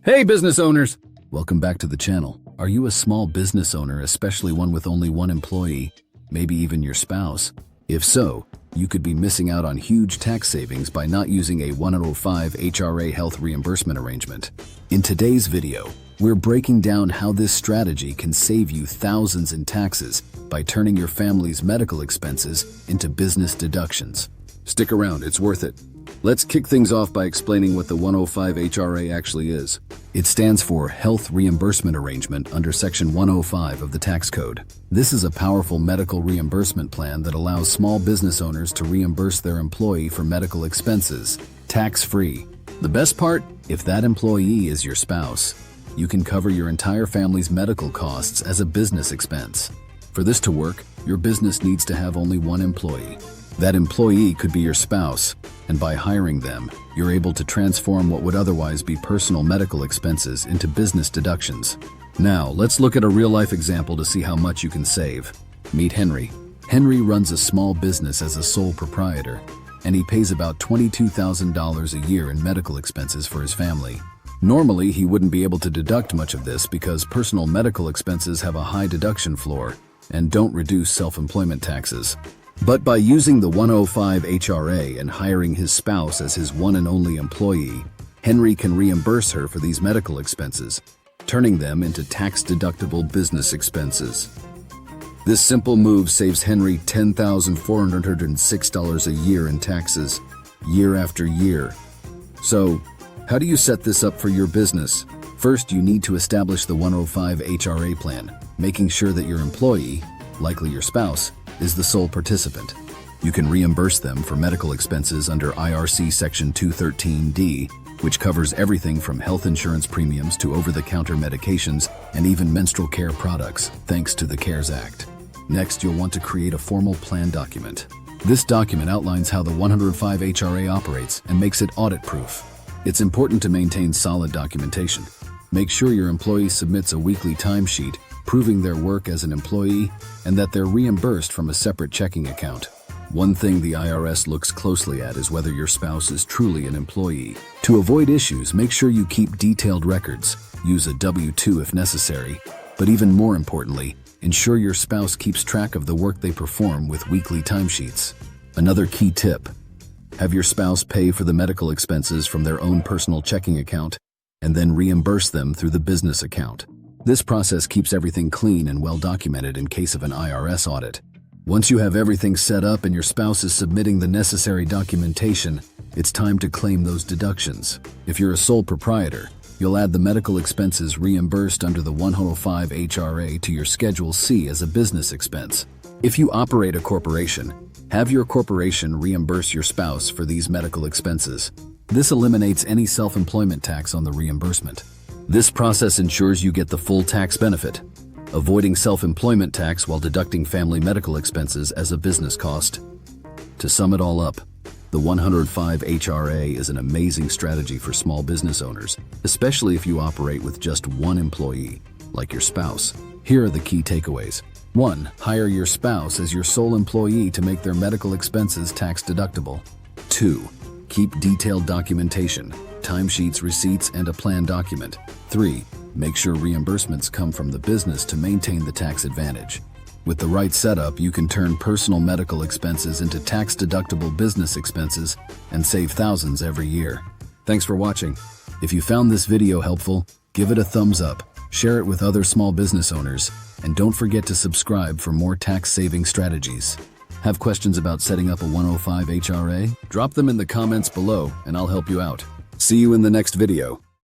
Hey business owners! Welcome back to the channel. Are you a small business owner, especially one with only one employee, maybe even your spouse? If so, you could be missing out on huge tax savings by not using a 105 HRA Health Reimbursement Arrangement. In today's video, we're breaking down how this strategy can save you thousands in taxes by turning your family's medical expenses into business deductions. Stick around, it's worth it. Let's kick things off by explaining what the 105 HRA actually is. It stands for Health Reimbursement Arrangement under Section 105 of the Tax Code. This is a powerful medical reimbursement plan that allows small business owners to reimburse their employee for medical expenses, tax-free. The best part? If that employee is your spouse, you can cover your entire family's medical costs as a business expense. For this to work, your business needs to have only one employee. That employee could be your spouse, and by hiring them, you're able to transform what would otherwise be personal medical expenses into business deductions. Now, let's look at a real-life example to see how much you can save. Meet Henry. Henry runs a small business as a sole proprietor, and he pays about $22,000 a year in medical expenses for his family. Normally, he wouldn't be able to deduct much of this because personal medical expenses have a high deduction floor and don't reduce self-employment taxes. But by using the 105 HRA and hiring his spouse as his one and only employee, Henry can reimburse her for these medical expenses, turning them into tax-deductible business expenses. This simple move saves Henry $10,406 a year in taxes, year after year. So, how do you set this up for your business? First, you need to establish the 105 HRA plan, making sure that your employee, likely your spouse, is the sole participant. You can reimburse them for medical expenses under IRC Section 213D, which covers everything from health insurance premiums to over-the-counter medications and even menstrual care products, thanks to the CARES Act. Next, you'll want to create a formal plan document. This document outlines how the 105 HRA operates and makes it audit-proof. It's important to maintain solid documentation. Make sure your employee submits a weekly timesheet proving their work as an employee and that they're reimbursed from a separate checking account. One thing the IRS looks closely at is whether your spouse is truly an employee. To avoid issues, make sure you keep detailed records. Use a W-2 if necessary, but even more importantly, ensure your spouse keeps track of the work they perform with weekly timesheets. Another key tip: have your spouse pay for the medical expenses from their own personal checking account and then reimburse them through the business account. This process keeps everything clean and well documented in case of an IRS audit. Once you have everything set up and your spouse is submitting the necessary documentation, it's time to claim those deductions. If you're a sole proprietor, you'll add the medical expenses reimbursed under the 105 HRA to your Schedule C as a business expense. If you operate a corporation, have your corporation reimburse your spouse for these medical expenses. This eliminates any self-employment tax on the reimbursement. This process ensures you get the full tax benefit, avoiding self-employment tax while deducting family medical expenses as a business cost. To sum it all up, the 105 HRA is an amazing strategy for small business owners, especially if you operate with just one employee, like your spouse. Here are the key takeaways. 1. Hire your spouse as your sole employee to make their medical expenses tax deductible. 2. Keep detailed documentation, timesheets, receipts, and a plan document. 3. Make sure reimbursements come from the business to maintain the tax advantage. With the right setup, you can turn personal medical expenses into tax-deductible business expenses and save thousands every year. Thanks for watching. If you found this video helpful, give it a thumbs up, share it with other small business owners, and don't forget to subscribe for more tax-saving strategies. Have questions about setting up a 105 HRA? Drop them in the comments below and I'll help you out. See you in the next video.